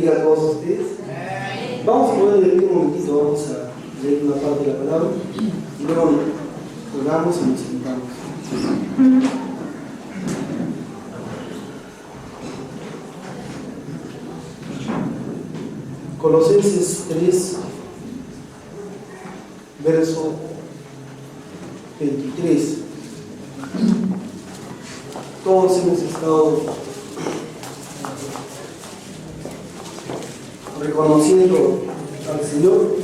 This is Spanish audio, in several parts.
bendiga a todos ustedes. Vamos a poner un momentito, vamos a leer una parte de la palabra y luego oramos y nos sentamos. Colosenses 3, verso 23. Todos hemos estado reconociendo al Señor.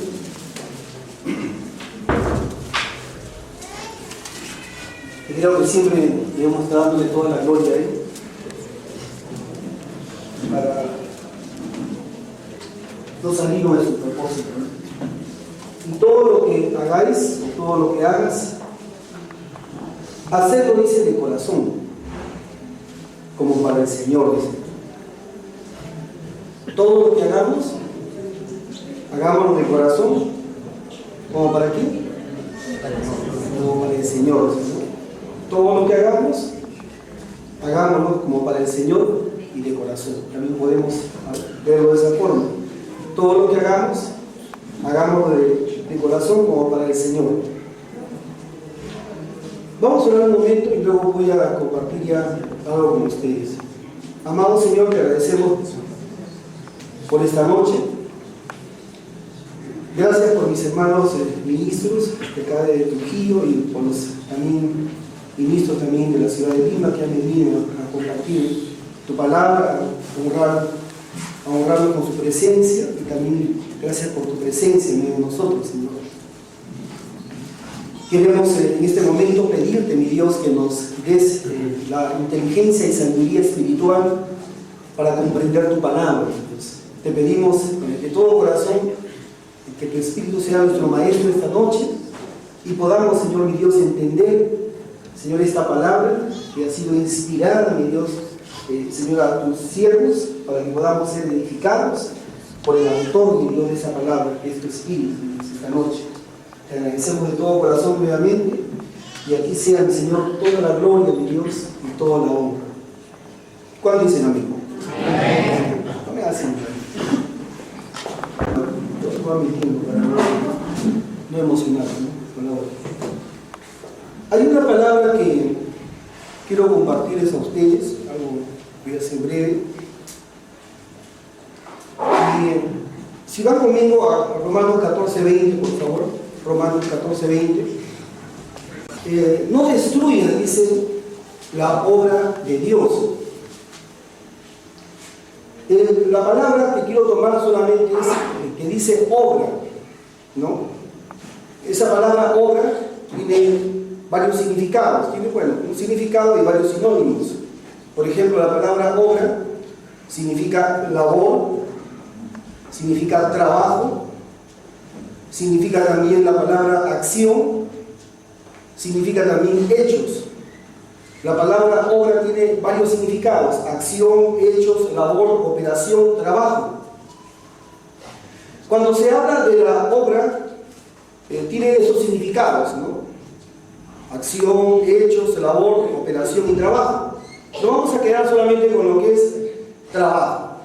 Y creo que siempre debemos estar dándole toda la gloria a Él para no salirnos de su propósito. Y todo lo que hagáis, todo lo que hagas, hacerlo, dice, de corazón, como para el Señor, dice. Todo lo que hagamos, hagámoslo de corazón, ¿como para qué? Como para el Señor, ¿no? Todo lo que hagamos, hagámoslo como para el Señor y de corazón. También podemos verlo de esa forma. Todo lo que hagamos, hagámoslo de corazón como para el Señor. Vamos a orar un momento y luego voy a compartir ya algo con ustedes. Amado Señor, te agradecemos por esta noche. Gracias por mis hermanos ministros de acá de Trujillo y por los también ministros también de la ciudad de Lima que han venido a compartir tu palabra, a honrarnos con su presencia, y también gracias por tu presencia en medio de nosotros, Señor. Queremos en este momento pedirte, mi Dios, que nos des la inteligencia y sabiduría espiritual para comprender tu palabra, Dios. Te pedimos de todo corazón que tu Espíritu sea nuestro Maestro esta noche y podamos, Señor, mi Dios, entender, Señor, esta palabra que ha sido inspirada, mi Dios, Señor, a tus siervos, para que podamos ser edificados por el autor, mi Dios, de esa palabra, que es tu Espíritu, esta noche. Te agradecemos de todo corazón nuevamente y aquí sea, mi Señor, toda la gloria de Dios y toda la honra. ¿Cuál dicen, amigo? Amén. No me hacen yo voy a mi tiempo para no emocionar, ¿no? Hay una palabra que quiero compartirles a ustedes, algo voy a ser breve. Y si van conmigo a Romanos 14:20, por favor, Romanos 14:20. No destruyan, dice, la obra de Dios. La palabra que quiero tomar solamente es que dice obra, ¿no? Esa palabra obra tiene varios significados, tiene, bueno, un significado y varios sinónimos. Por ejemplo, la palabra obra significa labor, significa trabajo, significa también la palabra acción, significa también hechos. La palabra obra tiene varios significados: acción, hechos, labor, operación, trabajo. Cuando se habla de la obra, tiene esos significados, ¿no? Acción, hechos, labor, operación y trabajo. No vamos a quedar solamente con lo que es trabajo.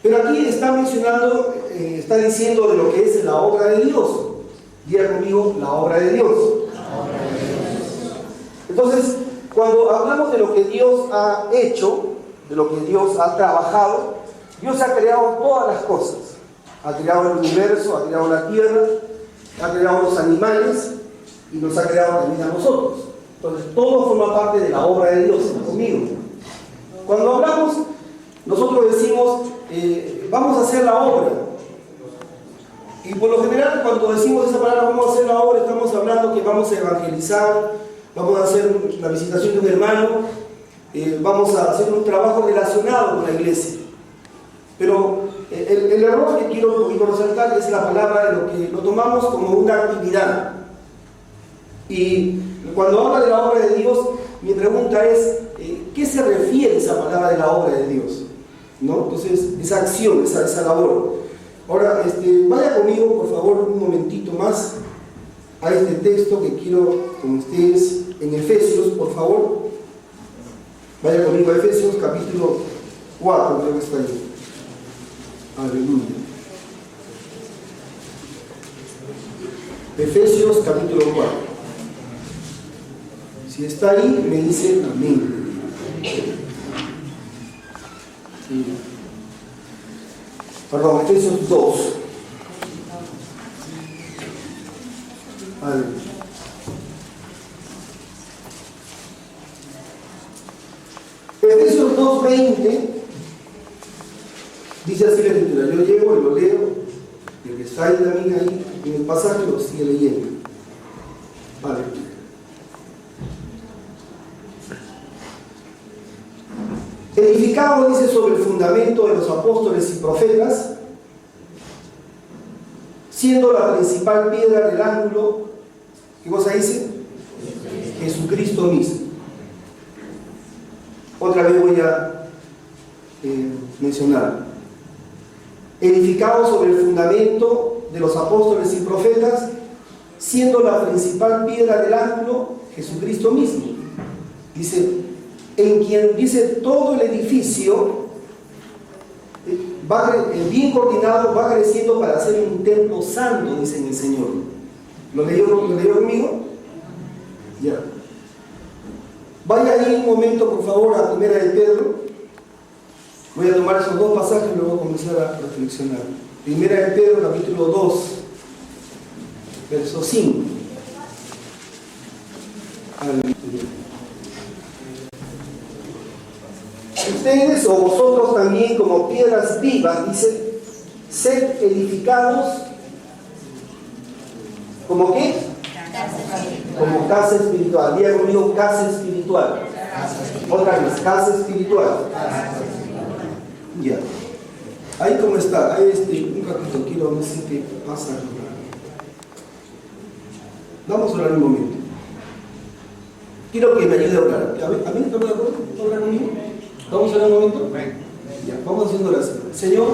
Pero aquí está mencionando, está diciendo de lo que es la obra de Dios. Diga conmigo, la obra de Dios. Entonces, cuando hablamos de lo que Dios ha hecho, de lo que Dios ha trabajado, Dios ha creado todas las cosas. Ha creado el universo, ha creado la tierra, ha creado los animales y nos ha creado también a nosotros. Entonces, todo forma parte de la obra de Dios, conmigo. Cuando hablamos, nosotros decimos, vamos a hacer la obra. Y por lo general, cuando decimos esa palabra, vamos a hacer la obra, estamos hablando que vamos a evangelizar, vamos a hacer la visitación de un hermano, vamos a hacer un trabajo relacionado con la iglesia. Pero el error que quiero un poquito resaltar es la palabra de lo que lo tomamos como una actividad. Y cuando habla de la obra de Dios, mi pregunta es, ¿qué se refiere esa palabra de la obra de Dios? ¿No? Entonces, esa acción, esa labor. Ahora, vaya conmigo, por favor, un momentito más a este texto que quiero con ustedes en Efesios, por favor. Vaya conmigo a Efesios capítulo 4, creo que está ahí. Aleluya. Efesios capítulo 4. Si está ahí, me dice amén. Perdón, Efesios 2. Aleluya. Efesios 2:20 dice así la escritura. Yo llego y lo leo. El que está ahí también ahí en el pasaje lo sigue leyendo. Vale. Edificado, dice, sobre el fundamento de los apóstoles y profetas, siendo la principal piedra del ángulo, ¿qué cosa dice? Jesucristo mismo. Otra vez voy a mencionar. Edificado sobre el fundamento de los apóstoles y profetas, siendo la principal piedra del ángulo, Jesucristo mismo. Dice, en quien, dice, todo el edificio bien coordinado va creciendo para ser un templo santo, dice en el Señor. ¿Lo leyó conmigo? Ya. Vaya ahí un momento, por favor, a Primera de Pedro. Voy a tomar esos dos pasajes y luego comenzar a reflexionar. Primera de Pedro, capítulo 2, verso 5. Ustedes o vosotros también, como piedras vivas, dice, sed edificados, ¿como qué? Como casa espiritual. Diga conmigo, casa espiritual. Otra vez, casa espiritual. Ya. Ahí como está, ahí un ratito, quiero ver si te pasa. Vamos a orar un momento. Quiero que me ayude a orar. ¿A mí estamos de acuerdo? ¿Está orando conmigo? ¿Vamos a orar un momento? Ya, vamos haciendo oración. Señor,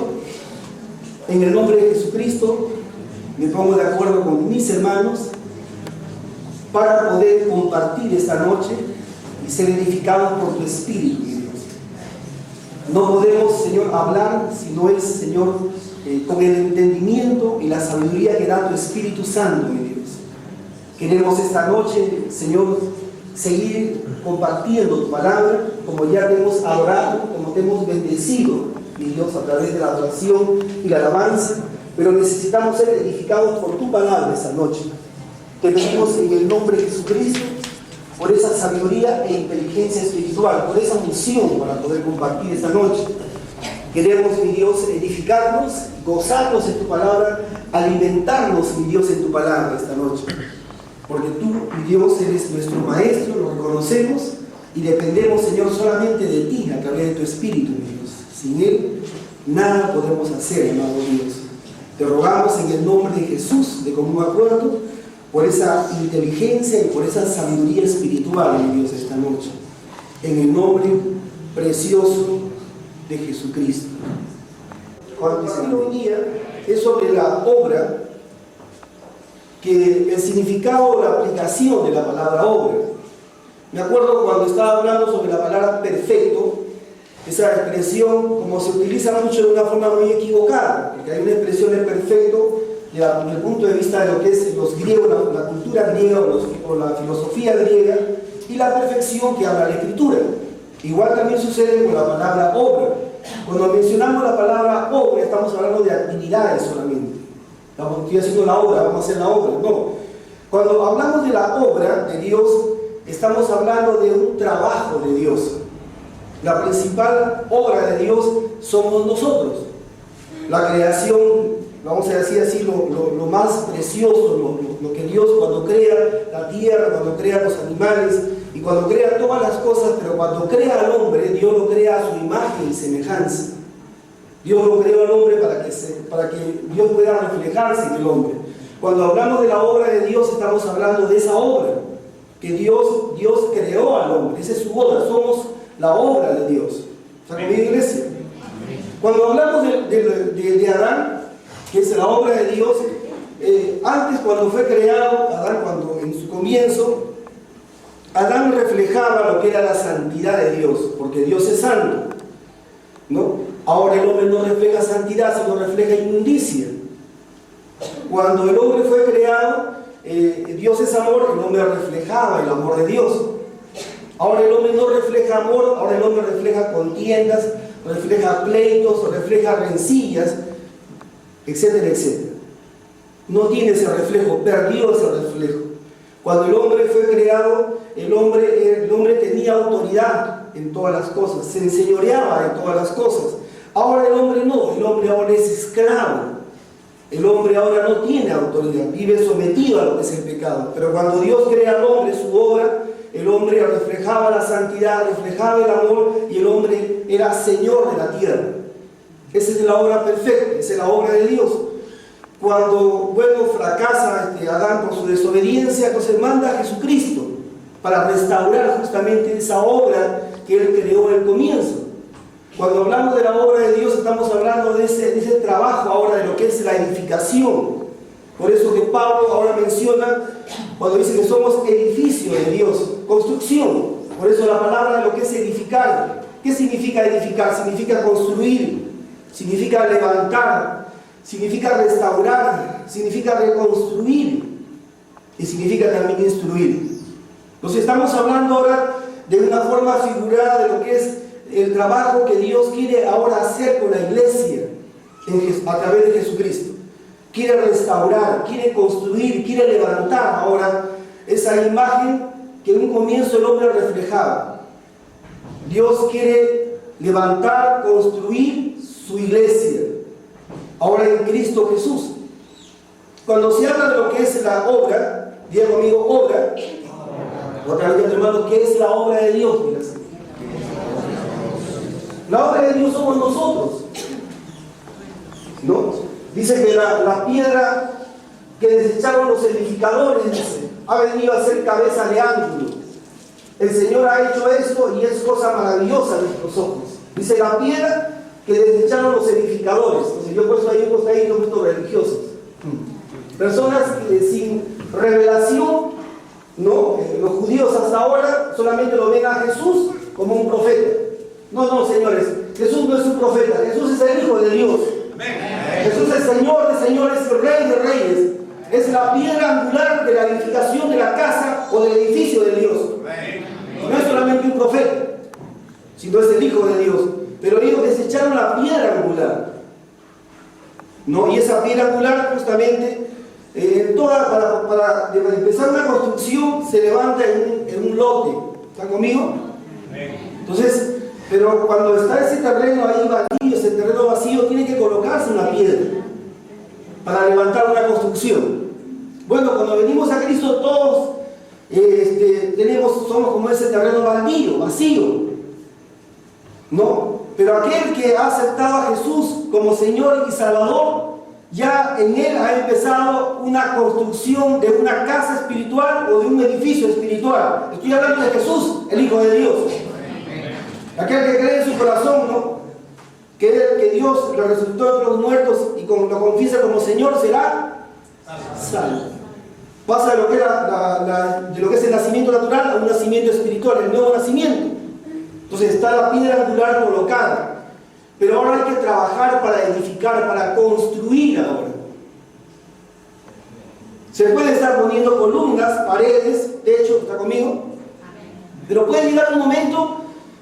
en el nombre de Jesucristo, me pongo de acuerdo con mis hermanos para poder compartir esta noche y ser edificados por tu Espíritu, mi Dios. No podemos, Señor, hablar si no es, Señor, con el entendimiento y la sabiduría que da tu Espíritu Santo, mi Dios. Queremos esta noche, Señor, seguir compartiendo tu palabra, como ya te hemos adorado, como te hemos bendecido, mi Dios, a través de la adoración y la alabanza, pero necesitamos ser edificados por tu palabra esta noche. Te pedimos en el nombre de Jesucristo por esa sabiduría e inteligencia espiritual, por esa unción para poder compartir esta noche. Queremos, mi Dios, edificarnos, gozarnos en tu palabra, alimentarnos, mi Dios, en tu palabra esta noche. Porque tú, mi Dios, eres nuestro Maestro, lo reconocemos y dependemos, Señor, solamente de ti a través de tu Espíritu, mi Dios. Sin Él, nada podemos hacer, amado Dios. Te rogamos en el nombre de Jesús, de común acuerdo, por esa inteligencia y por esa sabiduría espiritual, mi Dios, esta noche. En el nombre precioso de Jesucristo. Cuando hoy día es sobre la obra, que el significado o la aplicación de la palabra obra. Me acuerdo cuando estaba hablando sobre la palabra perfecto, esa expresión como se utiliza mucho de una forma muy equivocada, porque hay una expresión de perfecto desde el punto de vista de lo que es los griegos, la cultura griega o la filosofía griega, y la perfección que habla la Escritura. Igual también sucede con la palabra obra. Cuando mencionamos la palabra obra, estamos hablando de actividades solamente. Estoy haciendo la obra, vamos a hacer la obra. No. Cuando hablamos de la obra de Dios, estamos hablando de un trabajo de Dios. La principal obra de Dios somos nosotros. La creación, vamos a decir así, lo más precioso, lo que Dios cuando crea la tierra, cuando crea los animales y cuando crea todas las cosas, pero cuando crea al hombre, Dios lo crea a su imagen y semejanza. Dios lo creó al hombre para que Dios pueda reflejarse en el hombre. Cuando hablamos de la obra de Dios, estamos hablando de esa obra que Dios creó al hombre. Esa es su obra, somos la obra de Dios. ¿Está conmigo, iglesia? Cuando hablamos de Adán, que es la obra de Dios, antes cuando fue creado, Adán, cuando en su comienzo, Adán reflejaba lo que era la santidad de Dios, porque Dios es santo, ¿no? Ahora el hombre no refleja santidad, sino refleja inmundicia. Cuando el hombre fue creado, Dios es amor, el hombre reflejaba el amor de Dios. Ahora el hombre no refleja amor, ahora el hombre refleja contiendas, refleja pleitos, refleja rencillas, etcétera, etcétera. No tiene ese reflejo, perdió ese reflejo. Cuando el hombre fue creado, el hombre tenía autoridad en todas las cosas, se enseñoreaba en todas las cosas. Ahora el hombre no, el hombre ahora es esclavo. El hombre ahora no tiene autoridad, vive sometido a lo que es el pecado. Pero cuando Dios crea al hombre, su obra, el hombre reflejaba la santidad, reflejaba el amor, y el hombre era Señor de la tierra. Esa es la obra perfecta, esa es la obra de Dios. Cuando, fracasa Adán por su desobediencia, entonces manda a Jesucristo para restaurar justamente esa obra que Él creó al comienzo. Cuando hablamos de la obra de Dios, estamos hablando de ese trabajo ahora de lo que es la edificación. Por eso que Pablo ahora menciona, cuando dice que somos edificio de Dios, construcción. Por eso la palabra de lo que es edificar. ¿Qué significa edificar? Significa construir, significa levantar, significa restaurar, significa reconstruir y significa también instruir. Entonces estamos hablando ahora de una forma figurada de lo que es el trabajo que Dios quiere ahora hacer con la iglesia a través de Jesucristo. Quiere restaurar, quiere construir, quiere levantar ahora esa imagen que en un comienzo el hombre reflejaba. Dios quiere levantar, construir su iglesia ahora en Cristo Jesús. Cuando se habla de lo que es la obra, diga conmigo, obra. Otra vez, hermano, ¿qué es la obra de Dios? La obra de Dios somos nosotros, ¿no? Dice que la piedra que desecharon los edificadores, dice, ha venido a ser cabeza de ángulo. El Señor ha hecho esto y es cosa maravillosa a nuestros ojos. Dice, la piedra que desecharon los edificadores. Entonces yo he puesto ahí un costadito estos religiosos. Personas sin revelación, ¿no? Los judíos hasta ahora solamente lo ven a Jesús como un profeta. No, señores, Jesús no es un profeta, Jesús es el Hijo de Dios. Jesús es Señor de señores y Rey de reyes. Es la piedra angular de la edificación de la casa o del edificio de Dios. No es solamente un profeta, sino es el Hijo de Dios. Pero ellos desecharon la piedra angular, ¿no? Y esa piedra angular justamente para empezar una construcción se levanta en un lote. ¿Están conmigo? Entonces, pero cuando está ese terreno ahí vacío, ese terreno vacío, tiene que colocarse una piedra para levantar una construcción. Bueno, cuando venimos a Cristo todos somos como ese terreno baldío, vacío, ¿no? Pero aquel que ha aceptado a Jesús como Señor y Salvador, ya en Él ha empezado una construcción de una casa espiritual o de un edificio espiritual. Estoy hablando de Jesús, el Hijo de Dios. Aquel que cree en su corazón, ¿no? Que Dios lo resucitó entre los muertos y lo confiesa como Señor, será salvo. Pasa de lo que es el nacimiento natural a un nacimiento espiritual, el nuevo nacimiento. Entonces está la piedra angular colocada. Pero ahora hay que trabajar para edificar, para construir ahora. Se puede estar poniendo columnas, paredes, techo, ¿está conmigo? Pero puede llegar un momento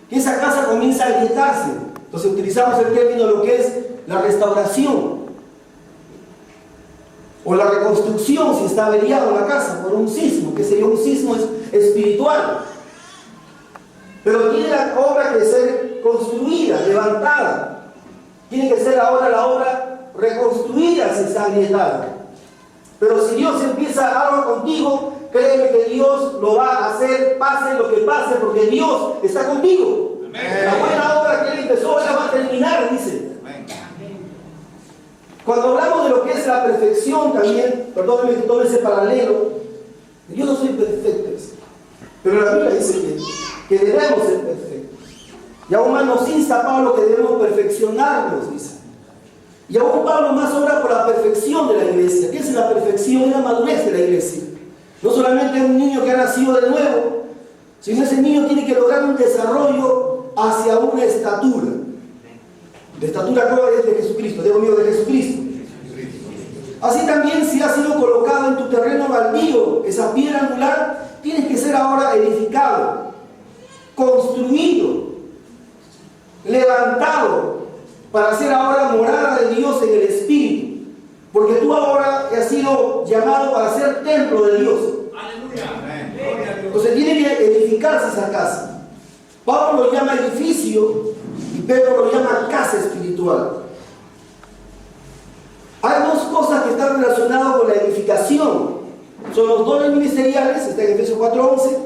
que esa casa comienza a agrietarse. Entonces utilizamos el término de lo que es la restauración o la reconstrucción si está averiado la casa por un sismo, que sería un sismo espiritual. Pero tiene la obra que ser construida, levantada. Tiene que ser ahora la obra reconstruida si está agrietada. Pero si Dios empieza algo contigo, créeme que Dios lo va a hacer, pase lo que pase, porque Dios está contigo. Amén. La buena obra que Él empezó, la va a terminar, dice. Amén. Cuando hablamos de lo que es la perfección también, perdónenme que tome ese paralelo, yo no soy perfecto, pero la Biblia dice que debemos ser perfectos. Y aún más nos insta Pablo que debemos perfeccionarnos, dice. Y aún Pablo más obra por la perfección de la iglesia. ¿Qué es la perfección? Es la madurez de la iglesia. No solamente un niño que ha nacido de nuevo, sino ese niño tiene que lograr un desarrollo hacia una estatura La estatura actual es de Jesucristo, digo mío, de Jesucristo. Así también, si has sido colocado en tu terreno baldío, esa piedra angular, tienes que ser ahora edificado, construido, levantado, para ser ahora morada de Dios en el Espíritu. Porque tú ahora has sido llamado para ser templo de Dios. Entonces tiene que edificarse esa casa. Pablo lo llama edificio y Pedro lo llama casa espiritual. Hay dos cosas que están relacionadas con la edificación. Son los dones ministeriales, está en Efesios 4:11,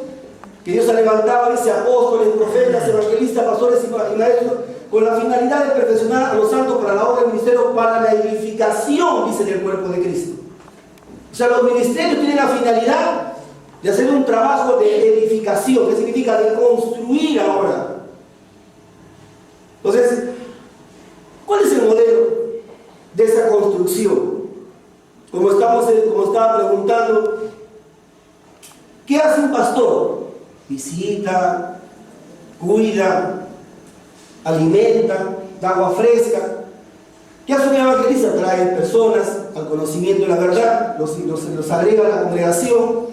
que Dios ha levantado, dice, apóstoles, profetas, evangelistas, pastores y maestros, con la finalidad de perfeccionar a los santos para la obra del ministerio, para la edificación, dice, del cuerpo de Cristo. O sea, los ministerios tienen la finalidad de hacer un trabajo de edificación, que significa de construir ahora. Entonces, ¿cuál es el modelo de esa construcción? Como estaba preguntando, ¿qué hace un pastor? Visita, cuida, alimenta, da agua fresca. ¿Qué hace un evangelista? Trae personas al conocimiento de la verdad, los agrega a la congregación.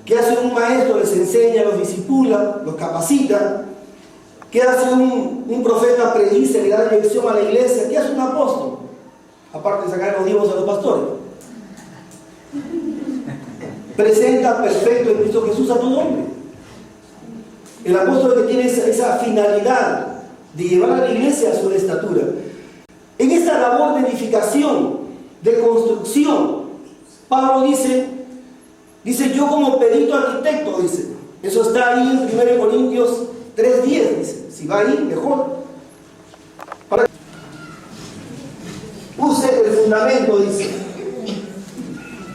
¿Qué hace un maestro? Les enseña, los discipula, los capacita. ¿Qué hace un profeta? Predice, le da dirección a la iglesia. ¿Qué hace un apóstol? Aparte de sacar los diezmos a los pastores, presenta perfecto en Cristo Jesús a todo hombre. El apóstol que tiene esa finalidad de llevar a la iglesia a su estatura. En esta labor de edificación, de construcción, Pablo dice, yo como perito arquitecto, dice, eso está ahí en 1 Corintios 3:10, dice, si va ahí, mejor. Puse el fundamento, dice,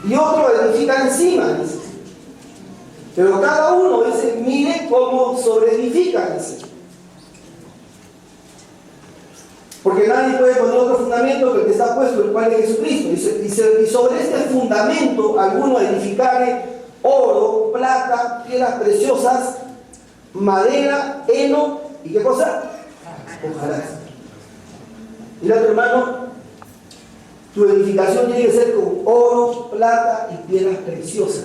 y otro edifica encima, dice. Pero cada uno, dice, mire cómo sobreedifica, dice. Porque nadie puede poner otro fundamento que el que está puesto, el cual es Jesucristo. Y sobre este fundamento, alguno edificaré oro, plata, piedras preciosas, madera, heno, ¿y qué cosa? Hojarasca. Mira, tu hermano, tu edificación tiene que ser con oro, plata y piedras preciosas.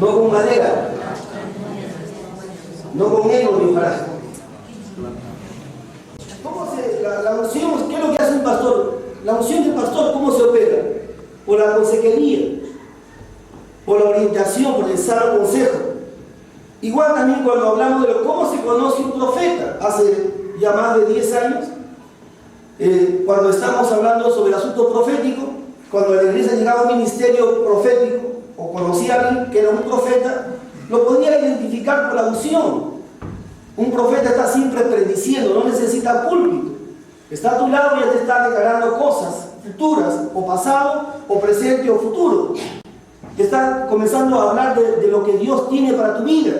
No con madera, no con heno ni hojarasca. La unción, ¿qué es lo que hace un pastor? La unción del pastor, ¿cómo se opera? Por la consejería, por la orientación, por el sano consejo. Igual también cuando hablamos de cómo se conoce un profeta, hace ya más de 10 años, cuando estamos hablando sobre el asunto profético, cuando a la iglesia llegaba un ministerio profético, o conocía a alguien que era un profeta, lo podía identificar por la unción. Un profeta está siempre prediciendo, no necesita púlpito. Está a tu lado y ya te está declarando cosas futuras, o pasado, o presente, o futuro. Te está comenzando a hablar de lo que Dios tiene para tu vida.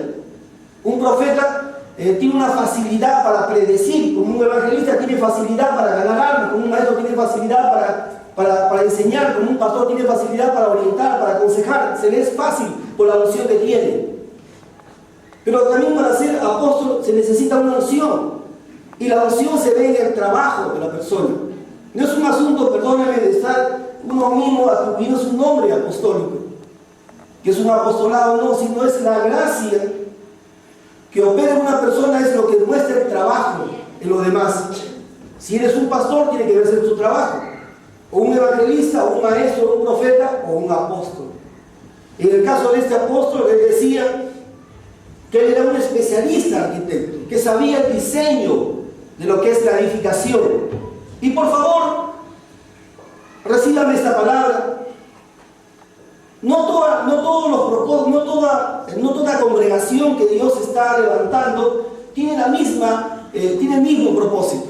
Un profeta tiene una facilidad para predecir, como un evangelista tiene facilidad para ganar almas, como un maestro tiene facilidad para enseñar, como un pastor tiene facilidad para orientar, para aconsejar. Se le es fácil por la unción que tiene. Pero también para ser apóstol se necesita una unción. Y la unción se ve en el trabajo de la persona. No es un asunto, perdóneme, de estar uno mismo atribuyendo su nombre apostólico, que es un apostolado, no, sino es la gracia que opera en una persona, es lo que muestra el trabajo en los demás. Si eres un pastor, tiene que verse en su trabajo. O un evangelista, o un maestro, o un profeta, o un apóstol. En el caso de este apóstol, él decía que él era un especialista arquitecto, que sabía el diseño de lo que es la edificación. Y por favor, recíbame esta palabra. No toda congregación que Dios está levantando tiene el mismo propósito.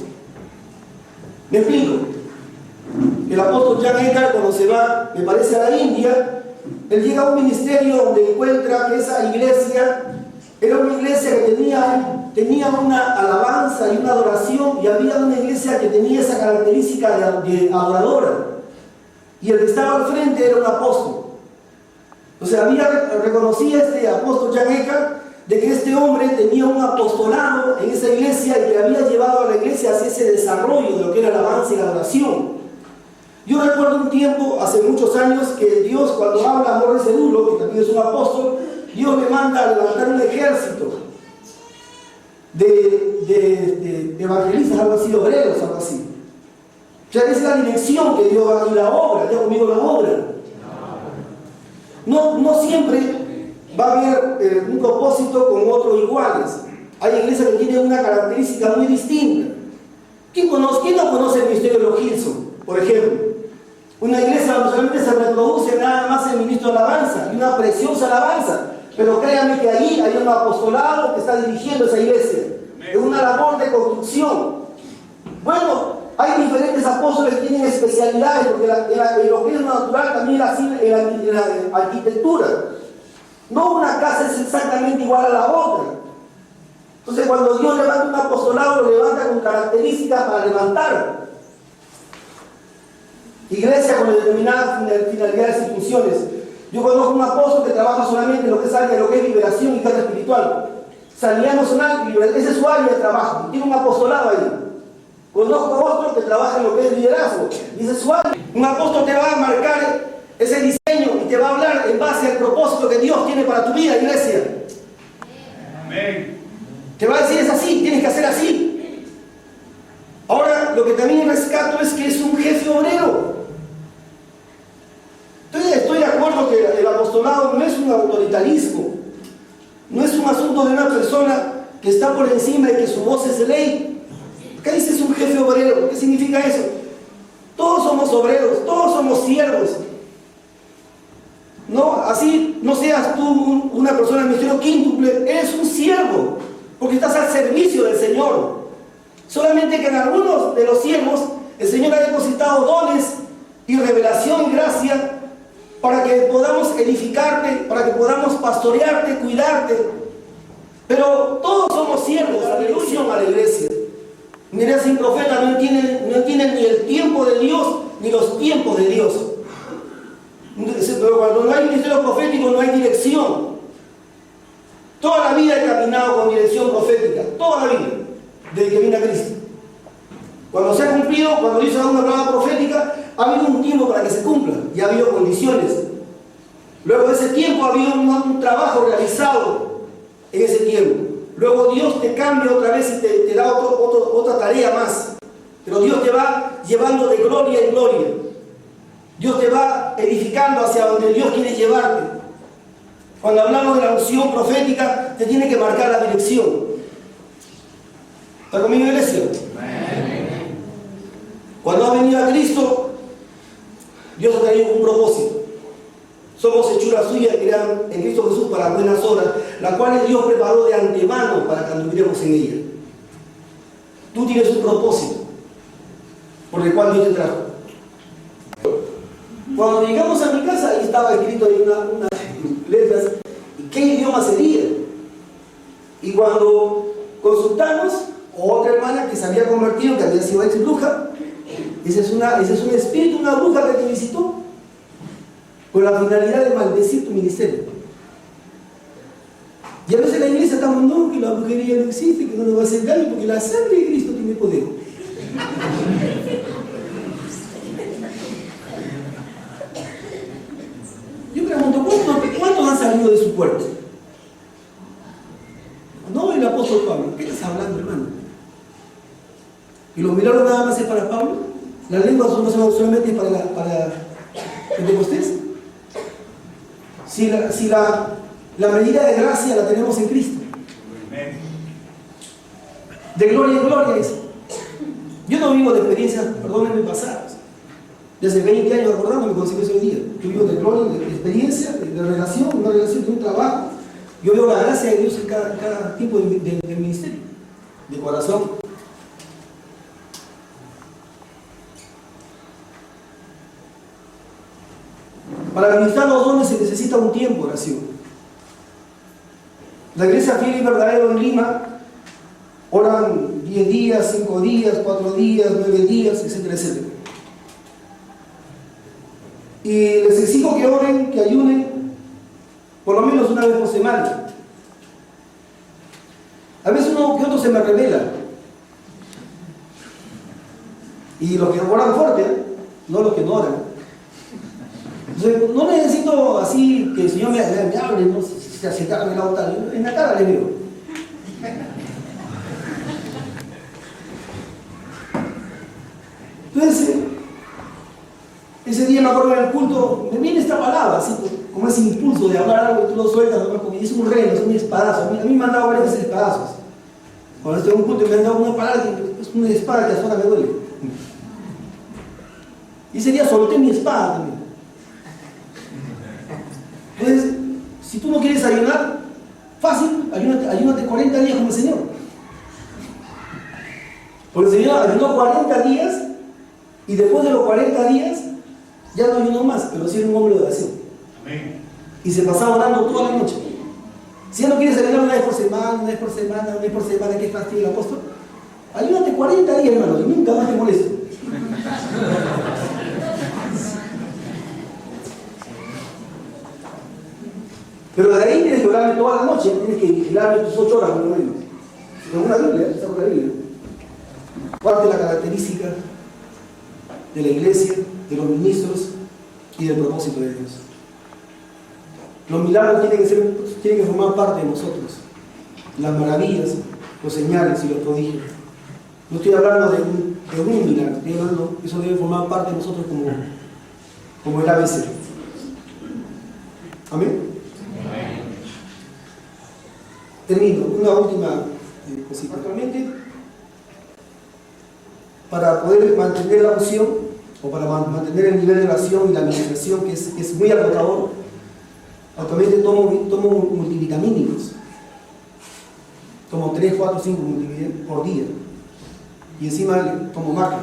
Me explico. El apóstol Jan Eckhardt, cuando se va, me parece, a la India, él llega a un ministerio donde encuentra que esa iglesia era una iglesia que tenía una alabanza y una adoración, y había una iglesia que tenía esa característica de adoradora. Y el que estaba al frente era un apóstol. O sea, reconocía este apóstol Jan Eckhardt de que este hombre tenía un apostolado en esa iglesia y que había llevado a la iglesia hacia ese desarrollo de lo que era la alabanza y la adoración. Yo recuerdo un tiempo, hace muchos años, que Dios, cuando habla a Morris Cerulo, que también es un apóstol, Dios me manda a levantar un ejército de evangelistas, algo así, de obreros, algo así. O sea, esa es la dirección que Dios va a dar, la obra, ya conmigo la obra. No siempre va a haber un propósito con otros iguales. Hay iglesias que tienen una característica muy distinta. ¿Quién no conoce el ministerio de los Gilson, por ejemplo? Una iglesia donde solamente se reproduce nada más el ministro de alabanza, y una preciosa alabanza. Pero créanme que ahí hay un apostolado que está dirigiendo esa iglesia. Es una labor de construcción. Bueno, hay diferentes apóstoles que tienen especialidades, porque en lo que es natural también así en la arquitectura. No una casa es exactamente igual a la otra. Entonces, cuando Dios levanta un apostolado, lo levanta con características para levantar iglesia con determinadas finalidades y funciones. Yo conozco un apóstol que trabaja solamente en lo que es área de lo que es liberación y guerra espiritual. Sanidad emocional, esa es su área de trabajo. Tiene un apostolado ahí. Conozco a otro que trabaja en lo que es liderazgo. Y esa es su área. Un apóstol te va a marcar ese diseño y te va a hablar en base al propósito que Dios tiene para tu vida, iglesia. Amén. Te va a decir, es así, tienes que hacer así. Ahora, lo que también rescato es que es un jefe obrero. Estoy de acuerdo que el apostolado no es un autoritarismo, no es un asunto de una persona que está por encima y que su voz es ley. ¿Qué dice es un jefe obrero? ¿Qué significa eso? Todos somos obreros, todos somos siervos. No, así no seas tú una persona del ministerio quíntuple, eres un siervo, porque estás al servicio del Señor. Solamente que en algunos de los siervos el Señor ha depositado dones y revelación y gracia para que podamos edificarte, para que podamos pastorearte, cuidarte. Pero todos somos siervos a la dirección a la iglesia. Mira, sin profeta no entienden ni el tiempo de Dios ni los tiempos de Dios. Pero cuando no hay ministerio profético no hay dirección. Toda la vida he caminado con dirección profética, toda la vida, desde que vine a Cristo. Cuando se ha cumplido, cuando Dios ha dado una palabra profética, ha habido un tiempo para que se cumpla y ha habido condiciones. Luego de ese tiempo ha habido un trabajo realizado en ese tiempo. Luego Dios te cambia otra vez y te da otra tarea más. Pero Dios te va llevando de gloria en gloria. Dios te va edificando hacia donde Dios quiere llevarte. Cuando hablamos de la unción profética, te tiene que marcar la dirección. ¿Está conmigo, iglesia? Cuando ha venido a Cristo, Dios ha traído un propósito. Somos hechuras suyas creadas en Cristo Jesús para buenas obras, las cuales Dios preparó de antemano para que anduviéramos en ella. Tú tienes un propósito por el cual Dios te trajo. Cuando llegamos a mi casa, ahí estaba escrito ahí unas letras, ¿qué idioma sería? Y cuando consultamos, otra hermana que se había convertido, que había sido ex bruja, ese es un espíritu, una bruja que te visitó, con la finalidad de maldecir tu ministerio. Y a veces la iglesia está mandando que la brujería no existe, que no nos va a hacer daño, porque la sangre de Cristo tiene poder. Yo pregunto, ¿cuántos han salido de su puerto? No, el apóstol Pablo. ¿Qué estás hablando, hermano? ¿Y los milagros nada más es para Pablo? ¿Las lenguas no son solamente para Pentecostés? Si la medida de gracia la tenemos en Cristo. De gloria en gloria es. Yo no vivo de experiencias, perdónenme, pasadas. Desde 20 años acordándome con hoy día. Yo vivo de gloria, de experiencia, de relación, una relación, de un trabajo. Yo veo la gracia de Dios en cada tipo de ministerio, de corazón. Para administrar los dones se necesita un tiempo de oración. La iglesia fiel y verdadera en Lima oran 10 días, 5 días, 4 días, 9 días, etcétera, etcétera. Y les exijo que oren, que ayunen, por lo menos una vez por semana. A veces uno que otro se me revela. Y los que oran fuerte, no los que no oran. Entonces, no necesito así que el Señor me hable, no se acerca en la altar. En la cara le veo. Entonces, ese día me acuerdo en el culto, me viene esta palabra, así como ese impulso de hablar algo y tú lo sueltas, ¿no? Como es un reno, es un espadazo. A mí me han dado varias veces espadazos. Cuando estoy en un culto me han dado una palabra que es una espada que a zona me duele. Y ese día solté mi espada también. Entonces, si tú no quieres ayunar, fácil, ayúnate 40 días con el Señor. Porque el Señor ayunó 40 días y después de los 40 días ya no ayunó más, pero sí era un hombre de oración. Amén. Y se pasaba orando toda la noche. Si ya no quieres ayunar una vez por semana, que fastidio el apóstol, ayúnate 40 días, hermano, y nunca más te molesto. Pero de ahí tienes que orarme toda la noche, tienes que vigilarme tus 8 horas, por lo menos. En una Biblia, está por la Biblia. Parte de la característica de la iglesia, de los ministros y del propósito de Dios. Los milagros tienen que formar parte de nosotros. Las maravillas, los señales y los prodigios. No estoy hablando de un milagro, estoy hablando, eso debe formar parte de nosotros como el ABC. Amén. Termino, una última cosita. Actualmente, para poder mantener la unción, o para mantener el nivel de oración y la administración, que es muy agotador, actualmente tomo multivitamínicos. Tomo 3, 4, 5 multivitamínicos por día. Y encima tomo maca.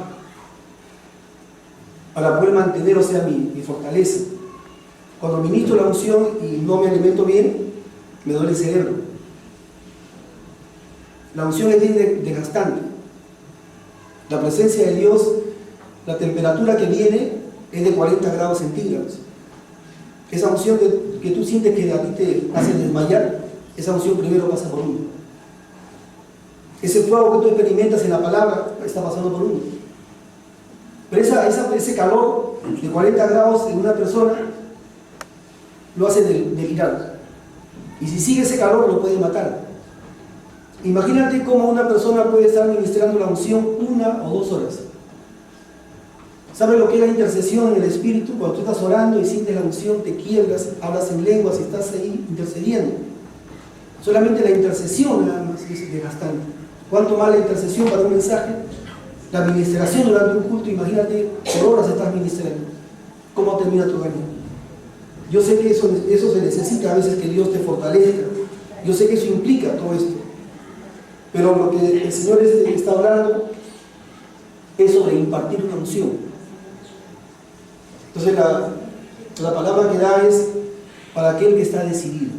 Para poder mantener, o sea, mi fortaleza. Cuando ministro la unción y no me alimento bien, me duele el cerebro. La unción es bien desgastante. La presencia de Dios, la temperatura que viene es de 40 grados centígrados. Esa unción que tú sientes que a ti te hace desmayar, esa unción primero pasa por uno. Ese fuego que tú experimentas en la palabra está pasando por uno. Pero ese calor de 40 grados en una persona lo hace delirar. Y si sigue ese calor lo puede matar. Imagínate cómo una persona puede estar ministrando la unción 1 o 2 horas. ¿Sabes lo que es la intercesión en el Espíritu? Cuando tú estás orando y sientes la unción, te quiebras, hablas en lenguas y estás ahí intercediendo. Solamente la intercesión nada más es desgastante. ¿Cuánto más la intercesión para un mensaje? La administración durante un culto, imagínate, por horas estás ministrando. ¿Cómo termina tu año? Yo sé que eso se necesita a veces, que Dios te fortalezca. Yo sé que eso implica todo esto. Pero lo que el Señor está hablando es sobre impartir una unción. Entonces la palabra que da es para aquel que está decidido.